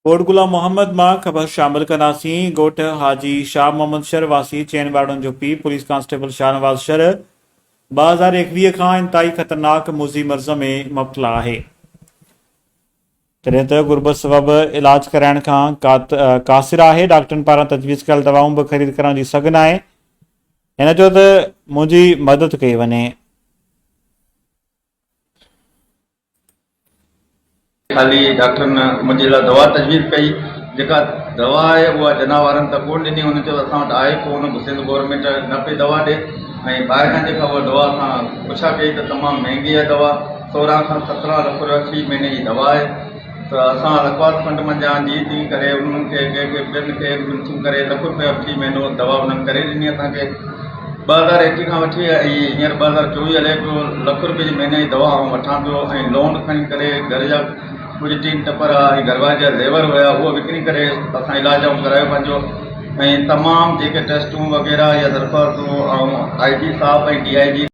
कोट मोहम्मद मां ख़बर शामिल कंदासीं। ॻोठ हाजी शाह मोहम्मद शर वासी चैनवाड़नि जो पीउ पुलिस कांस्टेबल शाहनवाज़ शर 2021 खां इंतहाई ख़तरनाक मुज़ी मर्ज़ में मुब्तला आहे, तॾहिं त गुरबत सबबि इलाज कराइण खां क़ासिर आहे। डॉक्टरनि पारां तजवीज़ कयल दवाऊं बि ख़रीद करण जी सघ न आहे। हिन चयो त मुंहिंजी मदद कई वञे। खाली डॉक्टर ने मुझे लाइ दवा तजवीज़ कई, जेका दवा है उहा जनावरनि तक कोन ॾिनी। हुन चयो असां वटि आहे कोन, सिंध गवर्नमेंट न पई दवा ॾे ऐं ॿाहिरां जेका उहा दवा असां पुछा कई त तमामु महांगी आहे दवा, 16 खां 17 लख रुपया फी महीने जी दवा आहे। त असां लखवात फंड मंझां जी थी करे उन्हनि खे ॿियनि खे थी करे लख रुपया फी महीनो दवा उन्हनि करे ॾिनी असांखे। 2021 खां वठी हींअर 2024 हले पियो, लख रुपये जी महीने जी दवा आउं वठां पियो ऐं लोन खणी करे घर जा कुछ टीन टपर घरवारी जा लेबर हुआ उहो विकिणी करे असां इलाज करायो पंहिंजो। ऐं तमामु जेके टेस्टूं वग़ैरह या दरख़्वास्तूं ऐं IG साहब ऐं DIG